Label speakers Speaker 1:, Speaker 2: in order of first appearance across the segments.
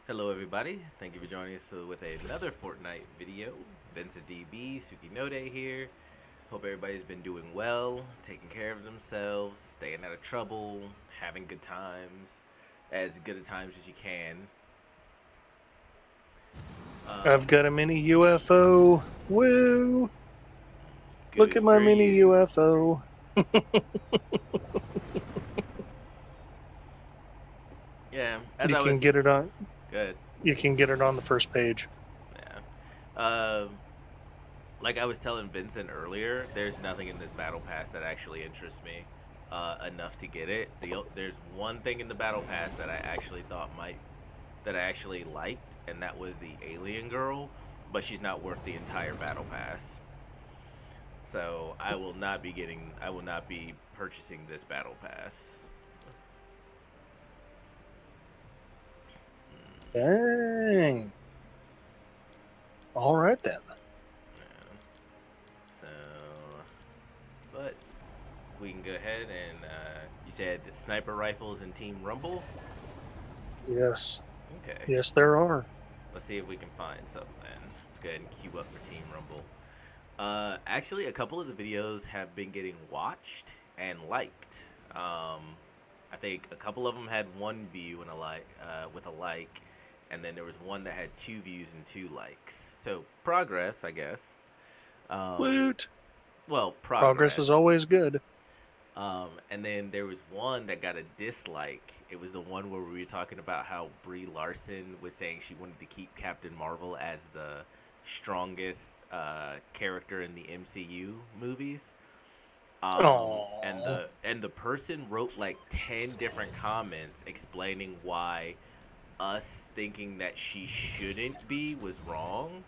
Speaker 1: Hello everybody, thank you for joining us with another Fortnite video. Vincent DB, Suki Node here. Hope everybody's been doing well, taking care of themselves, staying out of trouble, having good times, as good a times as you can.
Speaker 2: I've got a mini UFO. Woo! Look
Speaker 1: Good
Speaker 2: at my
Speaker 1: for
Speaker 2: mini
Speaker 1: you.
Speaker 2: UFO.
Speaker 1: Yeah, as
Speaker 2: You
Speaker 1: I
Speaker 2: can get it
Speaker 1: was
Speaker 2: on.
Speaker 1: good.
Speaker 2: You can get it on the first page.
Speaker 1: Yeah. Like I was telling Vincent earlier, there's nothing in this battle pass that actually interests me enough to get it. There's one thing in the battle pass that I actually that I actually liked, and that was the alien girl, but she's not worth the entire battle pass. So I will not be purchasing this battle pass.
Speaker 2: Dang. All right then.
Speaker 1: Yeah. So, but we can go ahead and you said sniper rifles and Team Rumble.
Speaker 2: Yes.
Speaker 1: Okay.
Speaker 2: Yes, there are.
Speaker 1: Let's see if we can find something. Let's go ahead and queue up for Team Rumble. Actually, a couple of the videos have been getting watched and liked. I think a couple of them had one view and a like, with a like, and then there was one that had 2 views and 2 likes. So progress, I guess. Um,
Speaker 2: Woot.
Speaker 1: well,
Speaker 2: Progress is
Speaker 1: progress.
Speaker 2: always good.
Speaker 1: And then there was one that got a dislike. It was the one where we were talking about how Brie Larson was saying she wanted to keep Captain Marvel as the strongest character in the MCU movies. And
Speaker 2: Oh.
Speaker 1: the person wrote like 10 different comments explaining why us thinking that she shouldn't be was wrong.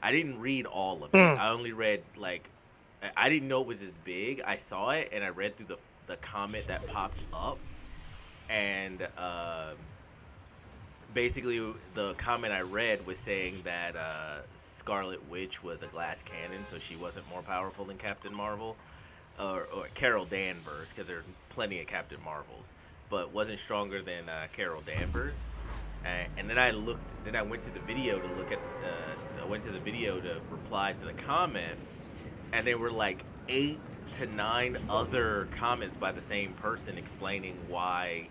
Speaker 1: I didn't read all of it.
Speaker 2: Hmm.
Speaker 1: I only read like I didn't know it was as big. I saw it and I read through the comment that popped up, and basically the comment I read was saying that Scarlet Witch was a glass cannon, so she wasn't more powerful than Captain Marvel, or Carol Danvers, because there's plenty of Captain Marvels, but wasn't stronger than Carol Danvers. And then then I went to the video to look at, I went to the video to reply to the comment, and there were like 8 to 9 other comments by the same person explaining why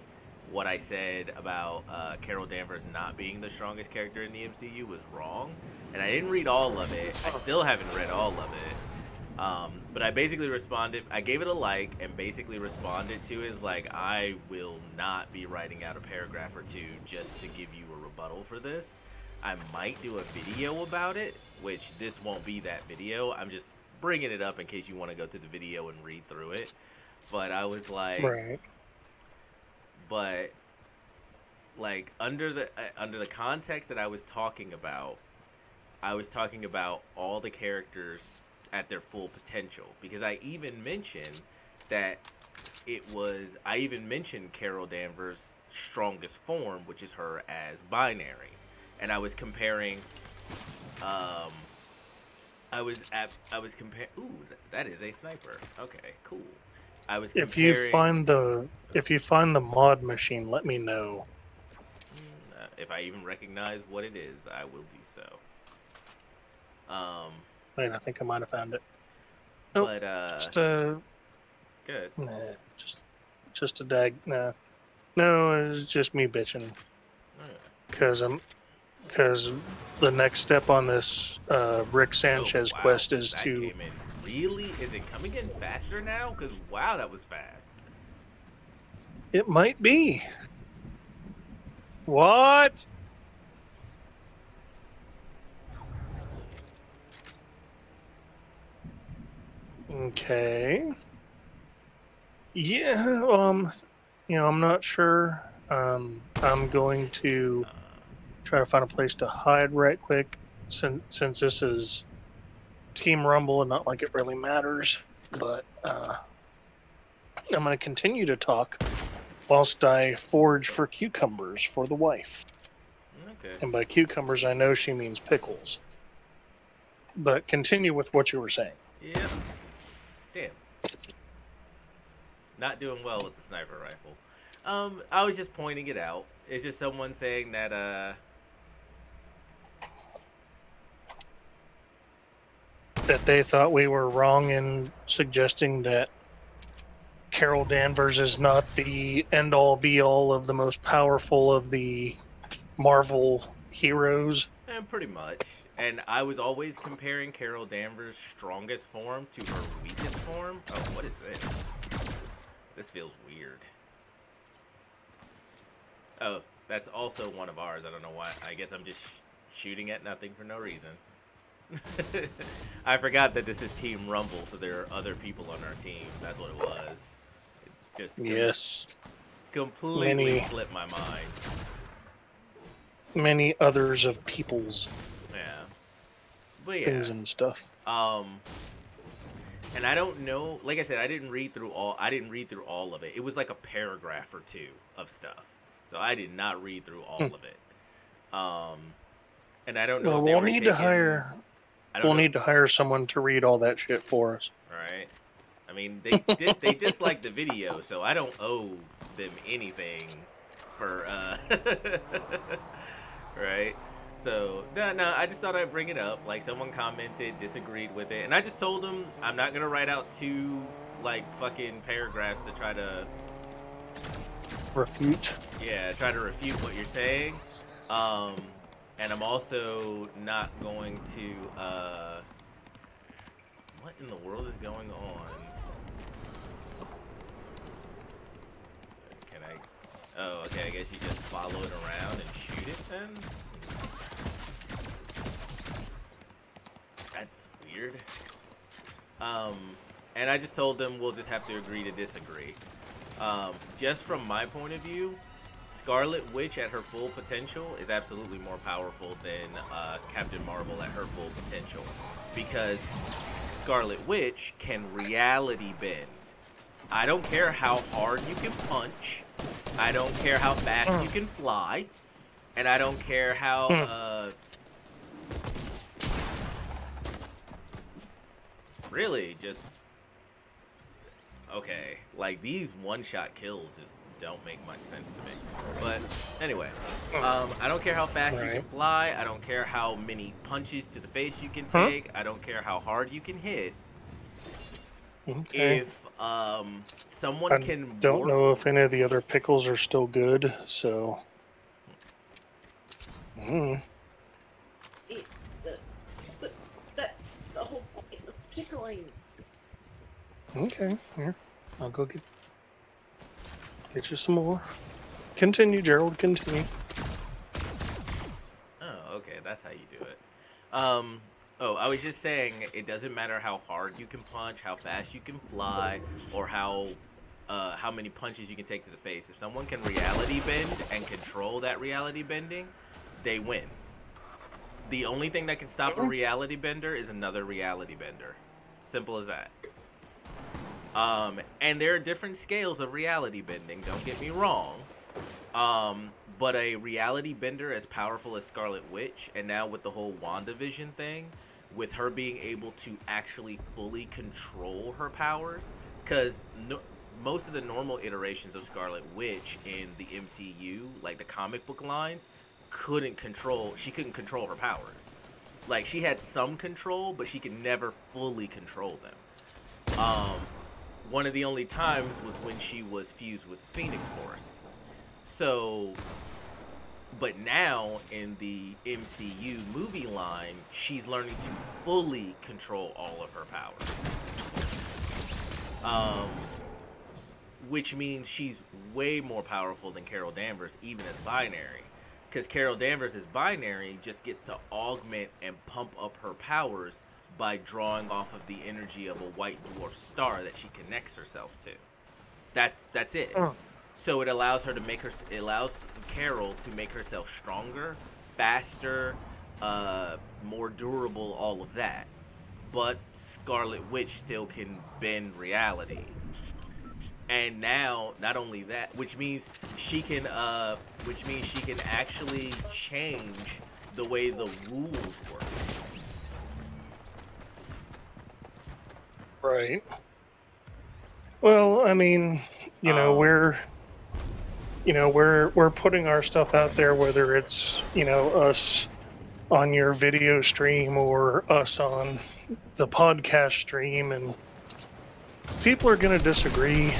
Speaker 1: what I said about Carol Danvers not being the strongest character in the MCU was wrong. And I didn't read all of it. I still haven't read all of it. But I basically responded. I gave it a like and basically responded to it as like, I will not be writing out a paragraph or two just to give you a rebuttal for this. I might do a video about it, which this won't be that video. I'm just bringing it up in case you want to go to the video and read through it. But I was like,
Speaker 2: Right.
Speaker 1: but like under the context that I was talking about all the characters at their full potential, because I even mentioned that I even mentioned Carol Danvers' strongest form, which is her as binary, and I was comparing. Um, I was comparing. Ooh, that is a sniper. Okay, cool. I was
Speaker 2: If you
Speaker 1: comparing.
Speaker 2: find the mod machine, let me know.
Speaker 1: If I even recognize what it is, I will do so. Um,
Speaker 2: Wait, I think I might have found it. Nope.
Speaker 1: but
Speaker 2: Just
Speaker 1: good.
Speaker 2: nah, just a dag. Nah. No, it's just me bitching.
Speaker 1: Alright.
Speaker 2: Because the next step on this Rick
Speaker 1: Oh
Speaker 2: Sanchez
Speaker 1: wow,
Speaker 2: quest is
Speaker 1: that
Speaker 2: to.
Speaker 1: came in. Really? Is it coming in faster now? Cause wow, that was fast.
Speaker 2: It might be. What? Okay. Yeah. I'm not sure. I'm going to
Speaker 1: Uh,
Speaker 2: try to find a place to hide right quick, since this is Team Rumble and not like it really matters. But I'm going to continue to talk whilst I forage for cucumbers for the wife.
Speaker 1: okay.
Speaker 2: And by cucumbers, I know she means pickles. But continue with what you were saying.
Speaker 1: Yep. Damn. Not doing well with the sniper rifle. I was just pointing it out. It's just someone saying that
Speaker 2: that they thought we were wrong in suggesting that Carol Danvers is not the end-all be-all of the most powerful of the Marvel heroes.
Speaker 1: And pretty much. And I was always comparing Carol Danvers' strongest form to her weakest form. Oh, what is this? This feels weird. Oh, that's also one of ours. I don't know why. I guess I'm just shooting at nothing for no reason. I forgot that this is Team Rumble, so there are other people on our team. That's what it was. It just
Speaker 2: Yes.
Speaker 1: completely slipped my mind.
Speaker 2: Many others of people's
Speaker 1: But yeah,
Speaker 2: things and stuff.
Speaker 1: and I don't know. Like I said, I didn't read through all of it. It was like a paragraph or two of stuff, so I did not read through all of it. And I don't know.
Speaker 2: Well,
Speaker 1: if they
Speaker 2: we'll
Speaker 1: were
Speaker 2: need
Speaker 1: taking,
Speaker 2: to hire.
Speaker 1: I don't
Speaker 2: We'll
Speaker 1: know.
Speaker 2: need to hire someone to read all that shit for us.
Speaker 1: Right. I mean, they disliked the video, so I don't owe them anything for right. So no, I just thought I'd bring it up. Like someone commented, disagreed with it, and I just told them I'm not gonna write out 2 like fucking paragraphs to try to
Speaker 2: Refute.
Speaker 1: try to refute what you're saying. And I'm also not going to what in the world is going on? Can I? Oh, okay. I guess you just follow it around and shoot it then. That's weird. And I just told them we'll just have to agree to disagree. Just from my point of view, Scarlet Witch at her full potential is absolutely more powerful than Captain Marvel at her full potential, because Scarlet Witch can reality bend. I don't care how hard you can punch, I don't care how fast you can fly, and I don't care how really just okay, like these one-shot kills just don't make much sense to me. But anyway, I don't care how fast you can fly. I don't care how many punches to the face you can take. I don't care how hard you can hit.
Speaker 2: Okay.
Speaker 1: If someone can
Speaker 2: don't know if any of the other pickles are still good, so.
Speaker 3: The whole point of pickling.
Speaker 2: Okay, here. I'll go get you some more. Continue, Gerald, continue.
Speaker 1: Oh, okay, that's how you do it. Oh, I was just saying it doesn't matter how hard you can punch, how fast you can fly, or how many punches you can take to the face. If someone can reality bend and control that reality bending, they win. The only thing that can stop a reality bender is another reality bender. Simple as that. And there are different scales of reality bending, don't get me wrong. But a reality bender as powerful as Scarlet Witch, and now with the whole WandaVision thing, with her being able to actually fully control her powers, because most of the normal iterations of Scarlet Witch in the MCU, like the comic book lines, couldn't control her powers. Like, she had some control, but she could never fully control them. One of the only times was when she was fused with Phoenix Force. So, but now in the MCU movie line, she's learning to fully control all of her powers. Which means she's way more powerful than Carol Danvers, even as binary. Because Carol Danvers as binary just gets to augment and pump up her powers by drawing off of the energy of a white dwarf star that she connects herself to. That's it. So it allows Carol to make herself stronger, faster, more durable, all of that. But Scarlet Witch still can bend reality. And now, not only that, which means she can actually change the way the rules work.
Speaker 2: Right. Well, I mean, we're putting our stuff out there, whether it's, us on your video stream or us on the podcast stream, and people are going to disagree.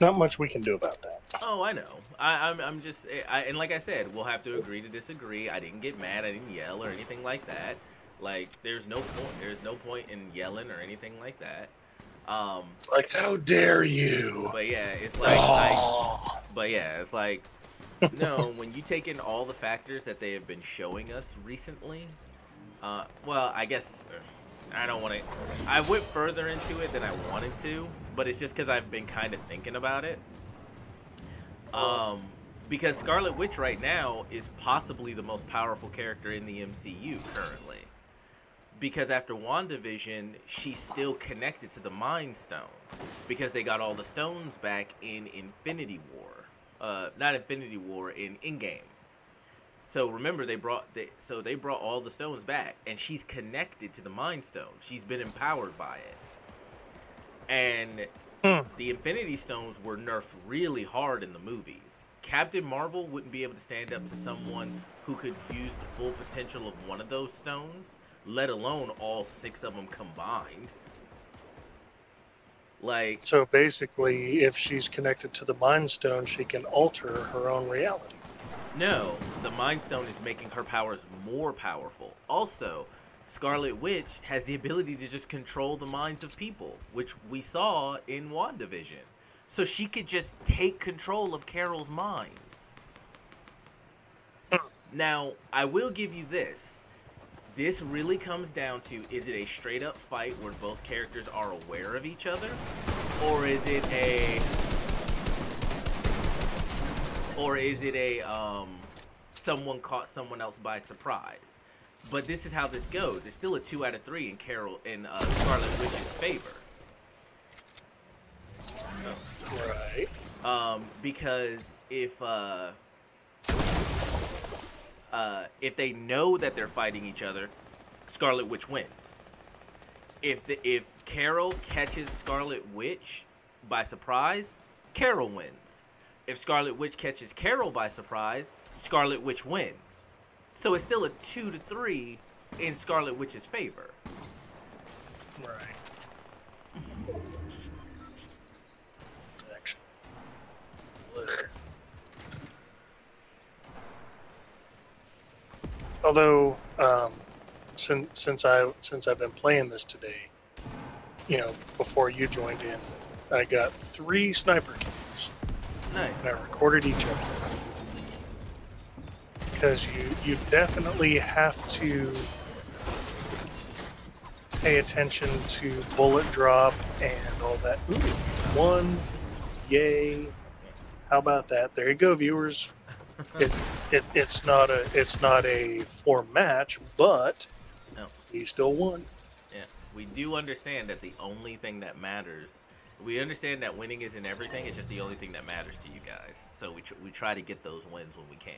Speaker 2: Not much we can do about that.
Speaker 1: Oh, I know. I'm just, and like I said, we'll have to agree to disagree. I didn't get mad. I didn't yell or anything like that. Like, there's no point. There's no point in yelling or anything like that.
Speaker 2: Like, how dare you?
Speaker 1: But yeah, it's like, no, when you take in all the factors that they have been showing us recently, well, I guess I don't want to. I went further into it than I wanted to, but it's just because I've been kind of thinking about it. Because Scarlet Witch right now is possibly the most powerful character in the MCU currently. Because after WandaVision, she's still connected to the Mind Stone. Because they got all the stones back in Infinity War. Not Infinity War, in Endgame. So remember, they brought all the stones back. And she's connected to the Mind Stone. She's been empowered by it. And the Infinity Stones were nerfed really hard in the movies. Captain Marvel wouldn't be able to stand up to someone who could use the full potential of one of those stones, let alone all 6 of them combined. Like,
Speaker 2: so basically, if she's connected to the Mind Stone, she can alter her own reality.
Speaker 1: No, the Mind Stone is making her powers more powerful. Also, Scarlet Witch has the ability to just control the minds of people, which we saw in WandaVision. So she could just take control of Carol's mind. Now, I will give you this. This really comes down to, is it a straight up fight where both characters are aware of each other? Or is it a someone caught someone else by surprise? But this is how this goes. It's still a 2 out of 3 in Scarlet Witch's favor.
Speaker 2: Right.
Speaker 1: Because if they know that they're fighting each other, Scarlet Witch wins. If Carol catches Scarlet Witch by surprise, Carol wins. If Scarlet Witch catches Carol by surprise, Scarlet Witch wins. So it's still a 2 to 3 in Scarlet Witch's favor.
Speaker 2: Right. Action. Although, since I've been playing this today, before you joined in, I got 3 sniper kills.
Speaker 1: Nice.
Speaker 2: And I recorded each of them. Because you definitely have to pay attention to bullet drop and all that. Ooh, 1, yay! How about that? There you go, viewers. It's not a 4 match, but he still won.
Speaker 1: Yeah, we do understand that the only thing that matters. We understand that winning isn't everything. It's just the only thing that matters to you guys. So we try to get those wins when we can.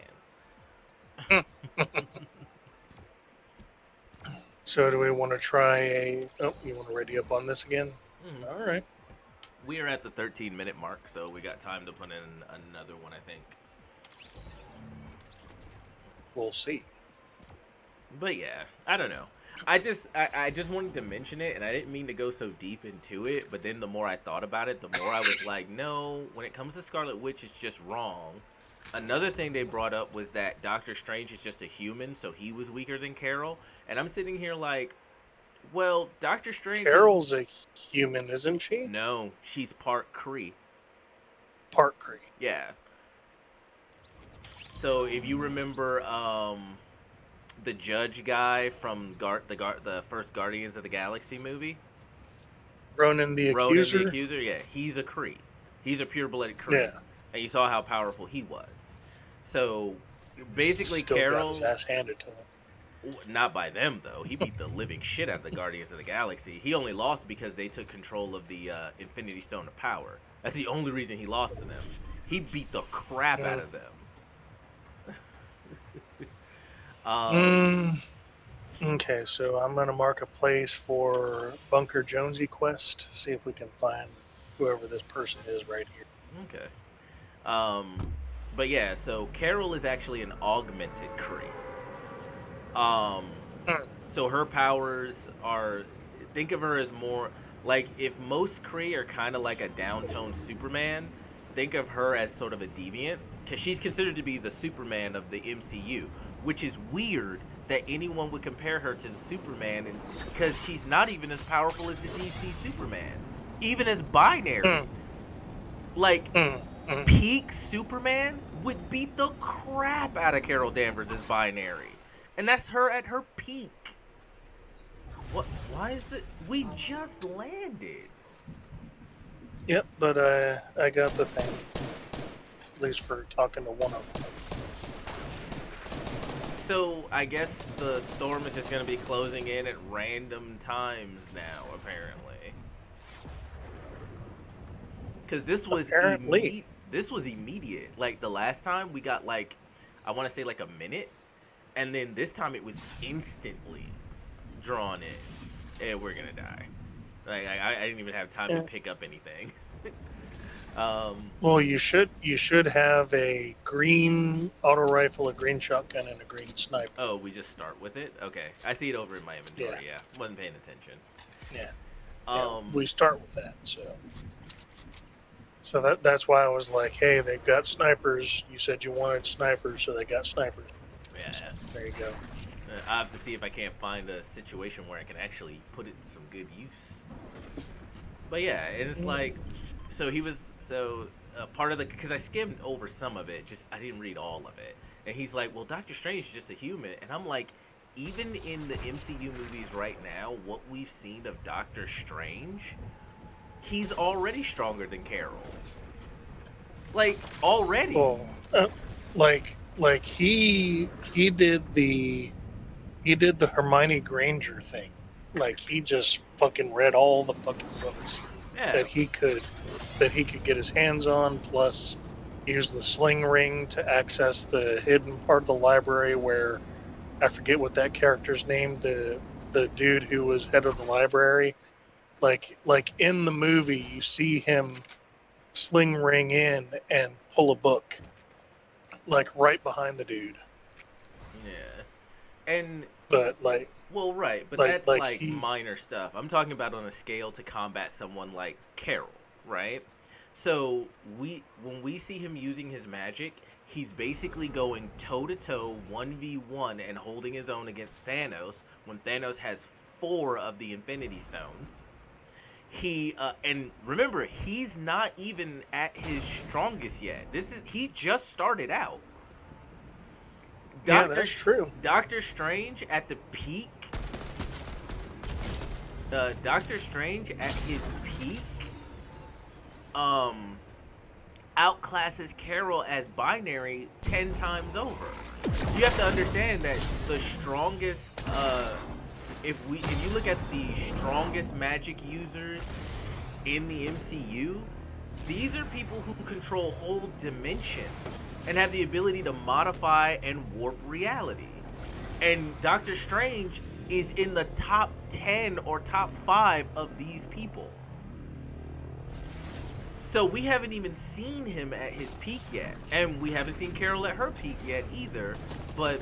Speaker 2: So do we want to try you want to ready up on this again?
Speaker 1: Mm-hmm.
Speaker 2: All right.
Speaker 1: We are at the 13-minute mark, so we got time to put in another one, I think.
Speaker 2: We'll see.
Speaker 1: But yeah, I don't know. I just wanted to mention it, and I didn't mean to go so deep into it, but then the more I thought about it, the more I was like, no, when it comes to Scarlet Witch, it's just wrong. Another thing they brought up was that Doctor Strange is just a human, so he was weaker than Carol. And I'm sitting here like, well, Doctor Strange...
Speaker 2: Carol's a human, isn't she?
Speaker 1: No, she's part Kree.
Speaker 2: Part Kree.
Speaker 1: Yeah. So if you remember the judge guy from the first Guardians of the Galaxy movie?
Speaker 2: Ronan the Accuser?
Speaker 1: Ronan the Accuser, yeah. He's a Kree. He's a pure-blooded Kree. Yeah. And you saw how powerful he was. So, basically,
Speaker 2: Still
Speaker 1: Carol...
Speaker 2: got his ass handed to him.
Speaker 1: Not by them, though. He beat the living shit out of the Guardians of the Galaxy. He only lost because they took control of the Infinity Stone of Power. That's the only reason he lost to them. He beat the crap out of them.
Speaker 2: Okay, so I'm going to mark a place for Bunker Jonesy quest. See if we can find whoever this person is right here.
Speaker 1: Okay. But yeah, so Carol is actually an augmented Kree. Um,
Speaker 2: Hmm.
Speaker 1: so her powers are, think of her as more like if most Kree are kind of like a downtoned Superman, think of her as sort of a deviant because she's considered to be the Superman of the MCU, which is weird that anyone would compare her to the Superman because she's not even as powerful as the DC Superman, even as binary.
Speaker 2: Hmm.
Speaker 1: Like
Speaker 2: Hmm. Hmm.
Speaker 1: peak Superman would beat the crap out of Carol Danvers as binary, and that's her at her peak. What? Why is that? We just landed.
Speaker 2: Yep, but I got the thing. At least for talking to one of them.
Speaker 1: So I guess the storm is just gonna be closing in at random times now, apparently. Because this was
Speaker 2: Apparently.
Speaker 1: This was immediate. Like the last time we got like, I want to say like a minute, and then this time it was instantly drawn in, and we're gonna die. Like I didn't even have time to
Speaker 2: Yeah.
Speaker 1: pick up anything.
Speaker 2: Well, you should have a green auto rifle, a green shotgun, and a green sniper.
Speaker 1: Oh, we just start with it. Okay, I see it over in my inventory.
Speaker 2: Yeah.
Speaker 1: Yeah, wasn't paying attention.
Speaker 2: Yeah. Yeah.
Speaker 1: Um,
Speaker 2: We start with that. So that's why I was like, hey, they've got snipers. You said you wanted snipers, so they got snipers.
Speaker 1: yeah.
Speaker 2: So, there you go.
Speaker 1: I have to see if I can't find a situation where I can actually put it to some good use. But yeah, and it's like, so he was part of the because I skimmed over some of it, just I didn't read all of it. And he's like, well, Doctor Strange is just a human, and I'm like, even in the MCU movies right now, what we've seen of Doctor Strange, he's already stronger than Carol. Like already.
Speaker 2: Well, like he did the Hermione Granger thing. Like he just fucking read all the fucking books
Speaker 1: Yeah.
Speaker 2: that he could get his hands on, plus use the sling ring to access the hidden part of the library where I forget what that character's name, the dude who was head of the library. Like in the movie you see him sling ring in and pull a book like right behind the dude.
Speaker 1: Yeah. And
Speaker 2: But like
Speaker 1: well, right, but
Speaker 2: like
Speaker 1: that's
Speaker 2: like
Speaker 1: like
Speaker 2: he
Speaker 1: minor stuff. I'm talking about on a scale to combat someone like Carol, right? So when we see him using his magic, he's basically going toe to toe, 1v1, and holding his own against Thanos when Thanos has 4 of the Infinity Stones. He and remember, he's not even at his strongest yet. He just started out.
Speaker 2: Yeah, that's true.
Speaker 1: Doctor Strange at the peak. Doctor Strange at his peak. Outclasses Carol as binary 10 times over. You have to understand that the strongest. If you look at the strongest magic users in the MCU, these are people who control whole dimensions and have the ability to modify and warp reality. And Doctor Strange is in the top 10 or top 5 of these people. So we haven't even seen him at his peak yet. And we haven't seen Carol at her peak yet either. But,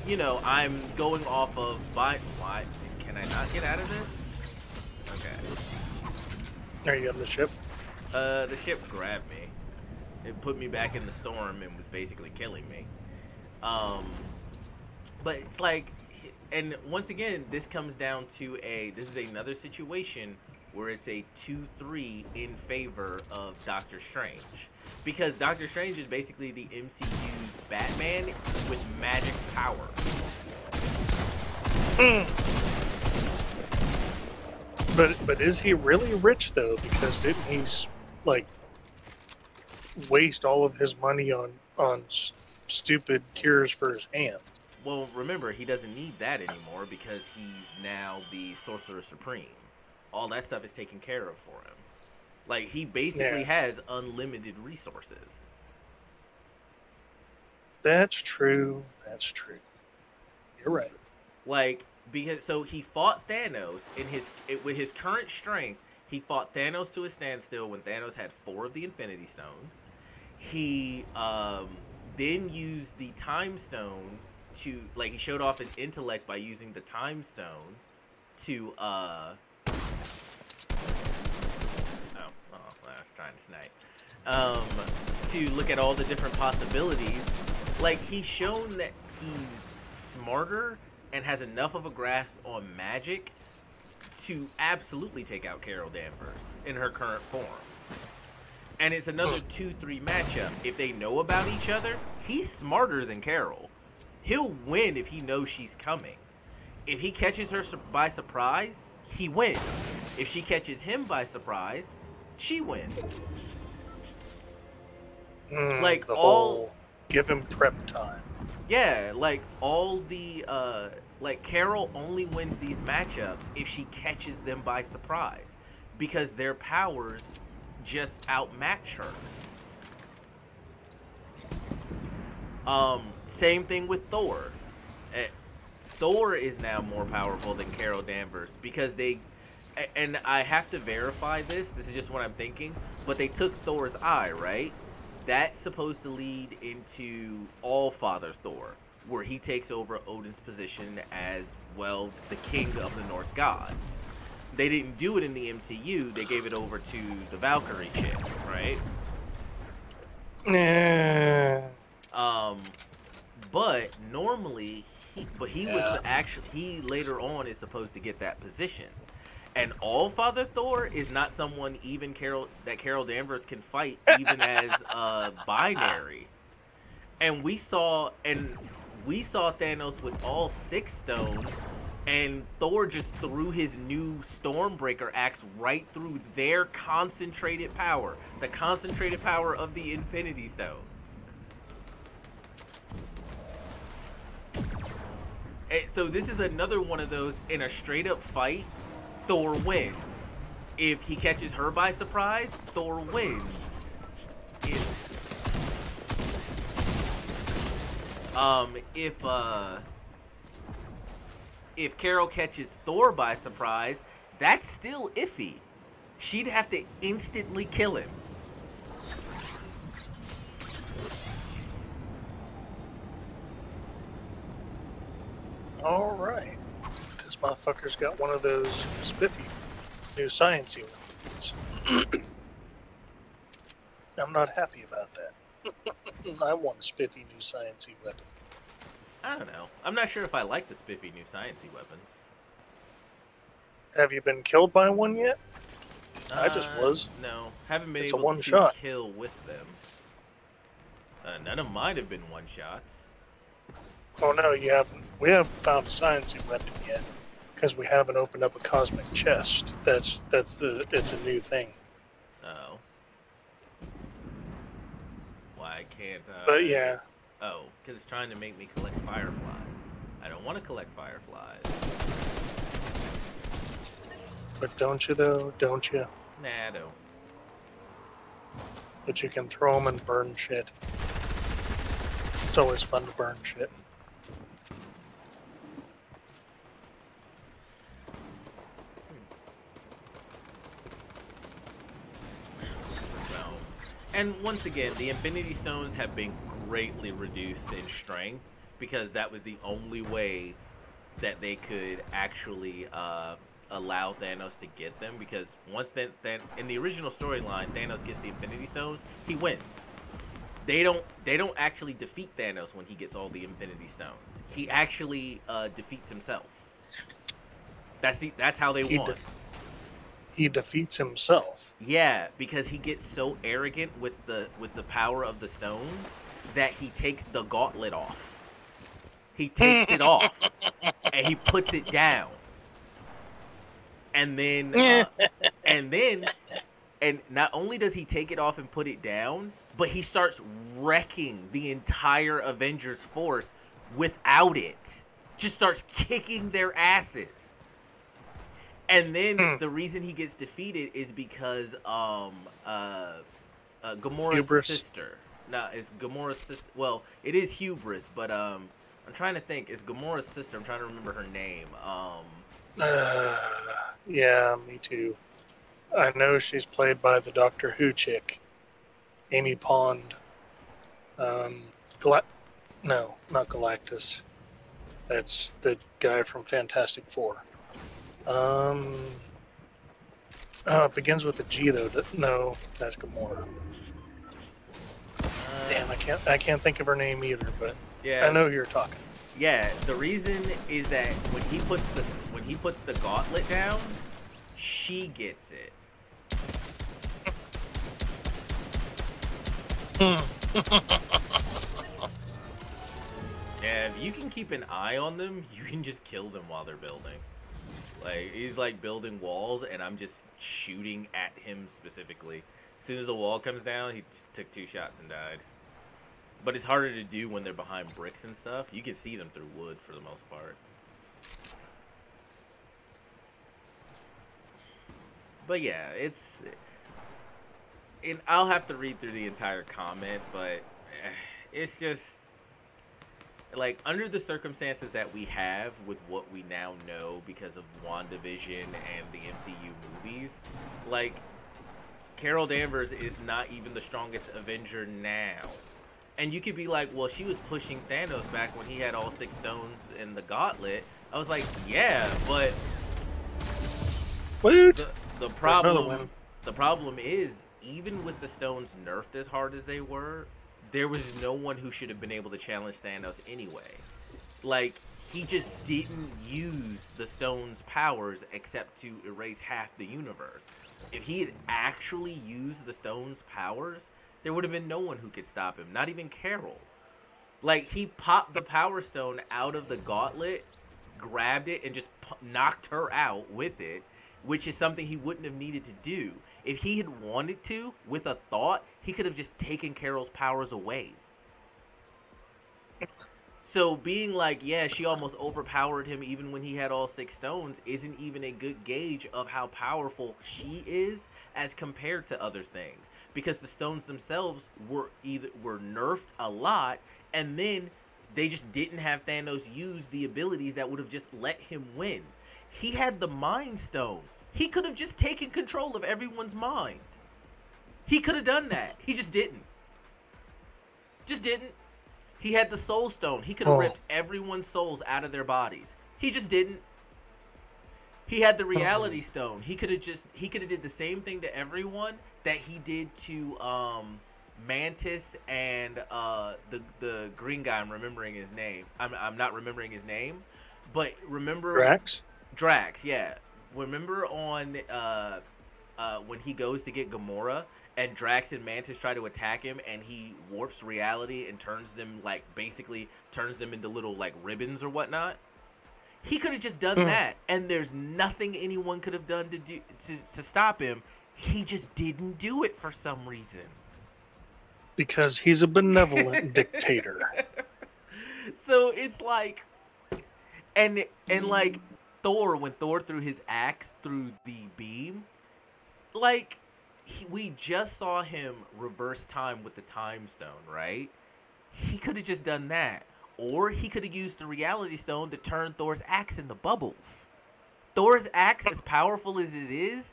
Speaker 1: you know, I'm going off of why can I not get out of this? Okay.
Speaker 2: Are you on the ship?
Speaker 1: The ship grabbed me. It put me back in the storm and was basically killing me. But it's like, and once again, this comes down to this is another situation where it's a 2-3 in favor of Doctor Strange. Because Doctor Strange is basically the MCU's Batman with magic power.
Speaker 2: But is he really rich though? Because didn't he like waste all of his money on stupid cures for his hands?
Speaker 1: Well, remember, he doesn't need that anymore because he's now the Sorcerer Supreme. All that stuff is taken care of for him. Like, he basically has unlimited resources.
Speaker 2: That's true. That's true. You're right.
Speaker 1: Like, because so he fought Thanos with his current strength. He fought Thanos to a standstill when Thanos had 4 of the Infinity Stones. He then used the Time Stone he showed off his intellect by using the time stone to I was trying to snipe. To look at all the different possibilities. Like, he's shown that he's smarter and has enough of a grasp on magic to absolutely take out Carol Danvers in her current form. And it's another 2-3 matchup. If they know about each other, he's smarter than Carol. He'll win if he knows she's coming. If he catches her by surprise, he wins. If she catches him by surprise, she wins. Like,
Speaker 2: the
Speaker 1: all
Speaker 2: whole give him prep time.
Speaker 1: Yeah, like all the like Carol only wins these matchups if she catches them by surprise, because their powers just outmatch hers. Same thing with Thor. Thor is now more powerful than Carol Danvers because and I have to verify this is just what I'm thinking, but they took Thor's eye, right? That's supposed to lead into All-Father Thor, where he takes over Odin's position as, well, the king of the Norse gods. They didn't do it in the MCU, they gave it over to the Valkyrie chick, right? But normally, he later on is supposed to get that position. And All-Father Thor is not someone Carol Danvers can fight, even as binary. And we saw Thanos with all 6 stones, and Thor just threw his new Stormbreaker axe right through their concentrated power, the concentrated power of the Infinity Stones. And so this is another one of those, in a straight up fight, Thor wins. If he catches her by surprise, Thor wins. If Carol catches Thor by surprise, that's still iffy. She'd have to instantly kill him.
Speaker 2: All right. This motherfucker's got one of those spiffy new sciencey ones. I'm not happy about that. I want a spiffy new sciencey weapon.
Speaker 1: I don't know. I'm not sure if I like the spiffy new sciencey weapons.
Speaker 2: Have you been killed by one yet? I just was.
Speaker 1: No, haven't been
Speaker 2: It's a
Speaker 1: able to
Speaker 2: one-shot.
Speaker 1: kill with them. None of mine have been one-shots.
Speaker 2: Oh no, you haven't. We haven't found a sciencey weapon yet because we haven't opened up a cosmic chest. It's a new thing.
Speaker 1: Oh. Why can't I?
Speaker 2: But yeah.
Speaker 1: Oh, because it's trying to make me collect fireflies. I don't want to collect fireflies.
Speaker 2: But don't you though? Don't you?
Speaker 1: Nah, I don't.
Speaker 2: But you can throw them and burn shit. It's always fun to burn shit.
Speaker 1: Well, and once again, the Infinity Stones have been greatly reduced in strength because that was the only way that they could actually allow Thanos to get them. Because once then in the original storyline, Thanos gets the Infinity Stones, he wins. They don't actually defeat Thanos when he gets all the Infinity Stones. He actually defeats himself. That's how they won.
Speaker 2: He defeats himself.
Speaker 1: Yeah, because he gets so arrogant with the power of the stones that he takes the gauntlet off. He takes it off and he puts it down. And then and not only does he take it off and put it down, but he starts wrecking the entire Avengers force without it. Just starts kicking their asses. And then the reason he gets defeated is because Gamora's
Speaker 2: Hubris.
Speaker 1: sister. No, it's Gamora's sister. Well, it is Hubris, but I'm trying to think. It's Gamora's sister. I'm trying to remember her name.
Speaker 2: Yeah, me too. I know she's played by the Doctor Who chick, Amy Pond. No, not Galactus. That's the guy from Fantastic Four. It begins with a G though. No, that's Gamora. Damn, I can't think of her name either, but
Speaker 1: Yeah,
Speaker 2: I know who you're talking.
Speaker 1: yeah. The reason is that when he puts the gauntlet down, she gets it. Yeah, if you can keep an eye on them, you can just kill them while they're building. Like, he's like building walls, and I'm just shooting at him specifically. As soon as the wall comes down, he just took 2 shots and died. But it's harder to do when they're behind bricks and stuff. You can see them through wood for the most part. But yeah, and I'll have to read through the entire comment, but it's just like, under the circumstances that we have with what we now know because of WandaVision and the MCU movies, like, Carol Danvers is not even the strongest Avenger now. And you could be like, well, she was pushing Thanos back when he had all 6 stones in the gauntlet. I was like, yeah, but
Speaker 2: What?
Speaker 1: the problem is, even with the stones nerfed as hard as they were, there was no one who should have been able to challenge Thanos anyway. Like, he just didn't use the stone's powers except to erase half the universe. If he had actually used the stone's powers, there would have been no one who could stop him, not even Carol. Like, he popped the Power Stone out of the gauntlet, grabbed it, and just knocked her out with it, which is something he wouldn't have needed to do. If he had wanted to, with a thought, he could have just taken Carol's powers away. So being like, yeah, she almost overpowered him even when he had all 6 stones isn't even a good gauge of how powerful she is as compared to other things. Because the stones themselves were nerfed a lot, and then they just didn't have Thanos use the abilities that would have just let him win. He had the Mind Stone. He could have just taken control of everyone's mind. He could have done that. He just didn't. Just didn't. He had the Soul Stone. He could have ripped everyone's souls out of their bodies. He just didn't. He had the Reality Stone. He could have did the same thing to everyone that he did to Mantis and the green guy. I'm remembering his name. I'm not remembering his name, but remember Drax, yeah. Remember on when he goes to get Gamora and Drax and Mantis try to attack him, and he warps reality and turns them, like, basically turns them into little, like, ribbons or whatnot? He could have just done that, and there's nothing anyone could have done to stop him. He just didn't do it for some reason.
Speaker 2: Because he's a benevolent dictator.
Speaker 1: So it's like, and like Thor, when Thor threw his axe through the beam, like, we just saw him reverse time with the Time Stone, right? He could have just done that. Or he could have used the Reality Stone to turn Thor's axe into bubbles. Thor's axe, as powerful as it is,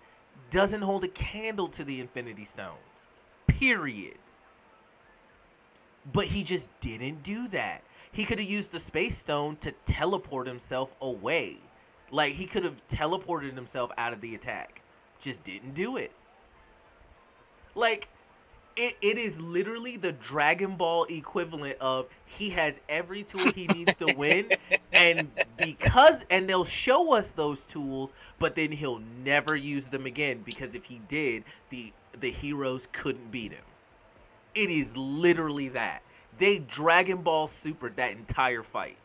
Speaker 1: doesn't hold a candle to the Infinity Stones. Period. But he just didn't do that. He could have used the Space Stone to teleport himself away. Like, he could have teleported himself out of the attack. Just didn't do it. Like, it is literally the Dragon Ball equivalent of he has every tool he needs to win, and they'll show us those tools, but then he'll never use them again, because if he did, the heroes couldn't beat him. It is literally that. They Dragon Ball Super'd that entire fight.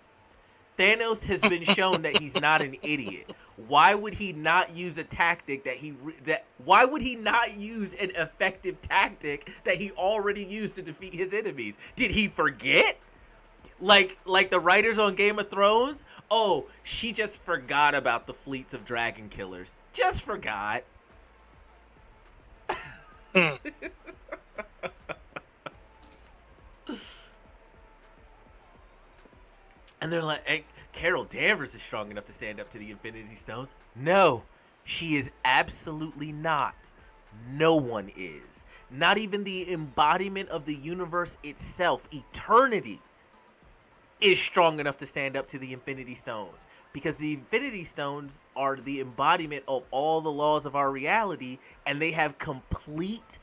Speaker 1: Thanos has been shown that he's not an idiot. Why would he not use a tactic why would he not use an effective tactic that he already used to defeat his enemies? Did he forget? Like the writers on Game of Thrones? Oh, she just forgot about the fleets of dragon killers. Just forgot. And they're like, hey, Carol Danvers is strong enough to stand up to the Infinity Stones. No, she is absolutely not. No one is. Not even the embodiment of the universe itself, eternity. is strong enough to stand up to the Infinity Stones, because the Infinity Stones are the embodiment of all the laws of our reality, and they have complete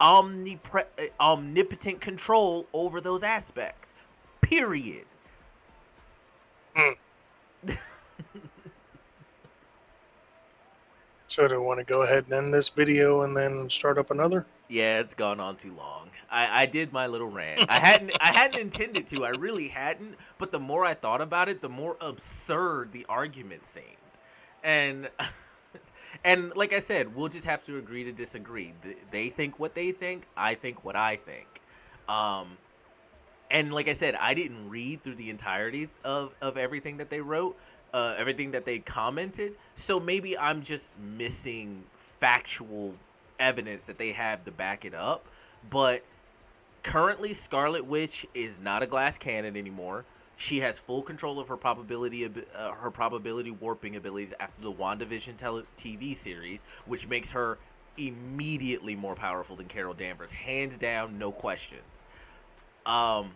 Speaker 1: omnipotent control over those aspects. Period.
Speaker 2: Hmm. So do we want to go ahead and end this video and then start up another?
Speaker 1: Yeah, it's gone on too long. I did my little rant. I hadn't intended to. I really hadn't. But the more I thought about it, the more absurd the argument seemed. And and like I said, we'll just have to agree to disagree. They think what they think. I think what I think. Um, and like I said, I didn't read through the entirety of everything that they wrote, everything that they commented. So maybe I'm just missing factual evidence that they have to back it up. But currently, Scarlet Witch is not a glass cannon anymore. She has full control of her probability warping abilities after the WandaVision TV series, which makes her immediately more powerful than Carol Danvers, hands down, no questions. Um,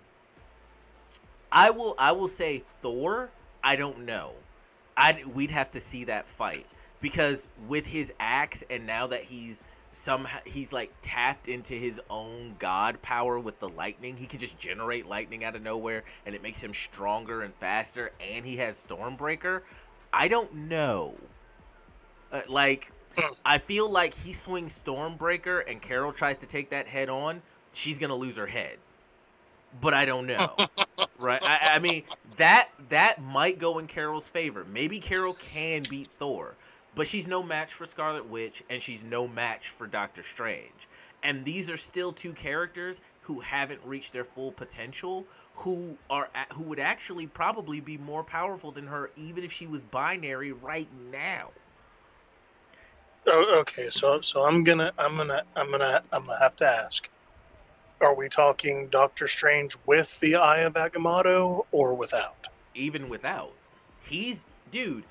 Speaker 1: I will say Thor. I don't know. We'd have to see that fight, because with his axe, and now that he's like tapped into his own god power with the lightning, he can just generate lightning out of nowhere, and it makes him stronger and faster, and he has Stormbreaker. I don't know. I feel like he swings Stormbreaker and Carol tries to take that head on, she's gonna lose her head. But I don't know. Right? I mean, that might go in Carol's favor. Maybe Carol can beat Thor, but she's no match for Scarlet Witch, and she's no match for Doctor Strange. And these are still two characters who haven't reached their full potential, who would actually probably be more powerful than her, even if she was binary right now.
Speaker 2: Oh, okay, so I'm gonna have to ask. Are we talking Doctor Strange with the Eye of Agamotto or without?
Speaker 1: Even without, dude.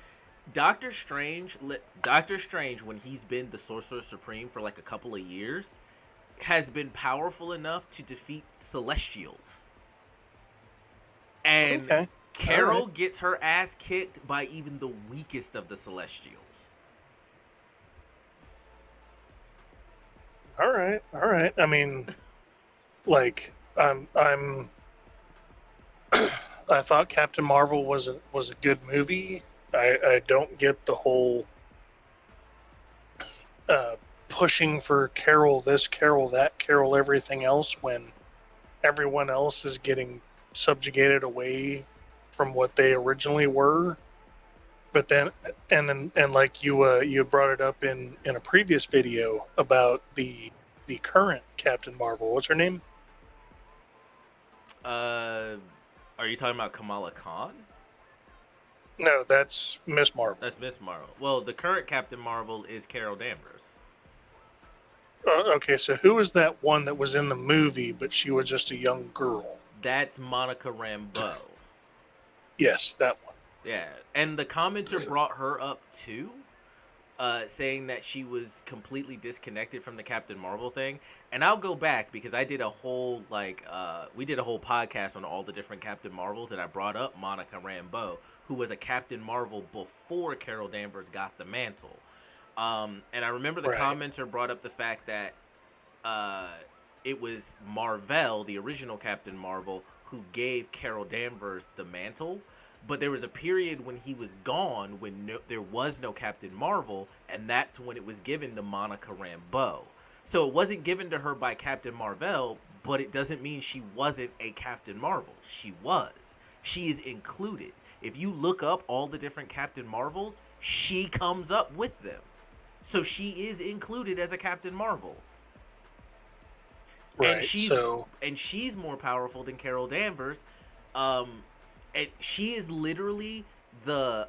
Speaker 1: Doctor Strange, when he's been the Sorcerer Supreme for like a couple of years, has been powerful enough to defeat Celestials. And
Speaker 2: Okay.
Speaker 1: Carol gets her ass kicked by even the weakest of the Celestials.
Speaker 2: All right. I mean, like, I'm I thought Captain Marvel was a good movie. I don't get the whole pushing for Carol this, Carol that, Carol everything else, when everyone else is getting subjugated away from what they originally were. But then, and like you brought it up in a previous video about the current Captain Marvel. What's her name?
Speaker 1: Are you talking about Kamala Khan?
Speaker 2: No, that's Miss Marvel.
Speaker 1: That's Miss Marvel. Well, the current Captain Marvel is Carol Danvers.
Speaker 2: Okay, so who was that one that was in the movie, but she was just a young girl?
Speaker 1: That's Monica Rambeau.
Speaker 2: Yes, that one.
Speaker 1: Yeah, and the commenter brought her up too, saying that she was completely disconnected from the Captain Marvel thing. And I'll go back, because I did a whole we did a whole podcast on all the different Captain Marvels, and I brought up Monica Rambeau, who was a Captain Marvel before Carol Danvers got the mantle. And I remember the commenter brought up the fact that it was Marvel, the original Captain Marvel, who gave Carol Danvers the mantle. But there was a period when he was gone, when there was no Captain Marvel, and that's when it was given to Monica Rambeau. So it wasn't given to her by Captain Marvel, but it doesn't mean she wasn't a Captain Marvel. She was. She is included. If you look up all the different Captain Marvels, she comes up with them. So she is included as a Captain Marvel.
Speaker 2: Right.
Speaker 1: And she's more powerful than Carol Danvers. And she is literally the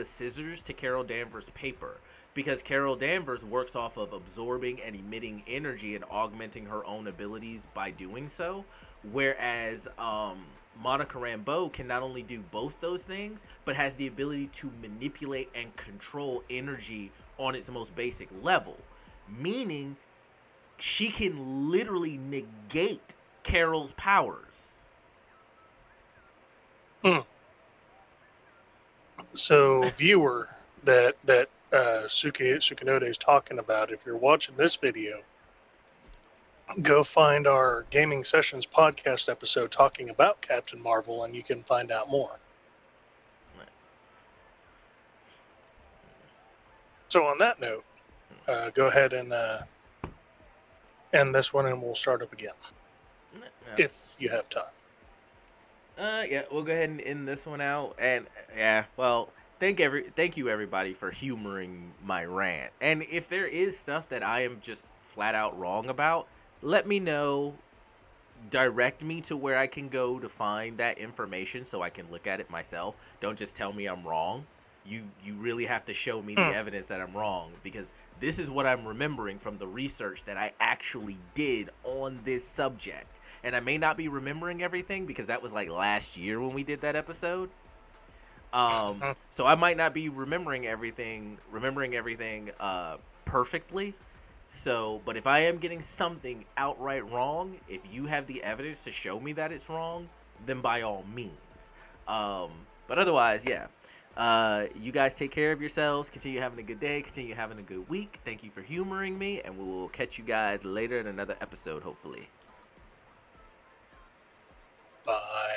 Speaker 1: scissors to Carol Danvers' paper, because Carol Danvers works off of absorbing and emitting energy and augmenting her own abilities by doing so, whereas Monica Rambeau can not only do both those things, but has the ability to manipulate and control energy on its most basic level, meaning she can literally negate Carol's powers.
Speaker 2: So, viewer, that Sukanode is talking about, if you're watching this video, go find our Gaming Sessions podcast episode talking about Captain Marvel, and you can find out more. So, on that note, go ahead and end this one, and we'll start up again if you have time.
Speaker 1: Yeah, we'll go ahead and end this one out. And yeah, well, thank you everybody for humoring my rant. And if there is stuff that I am just flat out wrong about, let me know. Direct me to where I can go to find that information so I can look at it myself. Don't just tell me I'm wrong. You really have to show me the evidence that I'm wrong, because this is what I'm remembering from the research that I actually did on this subject. And I may not be remembering everything because that was like last year when we did that episode. So I might not be remembering everything perfectly. So, but if I am getting something outright wrong, if you have the evidence to show me that it's wrong, then by all means. But otherwise, yeah. You guys take care of yourselves. Continue having a good day. Continue having a good week. Thank you for humoring me, and we will catch you guys later in another episode, hopefully.
Speaker 2: Bye.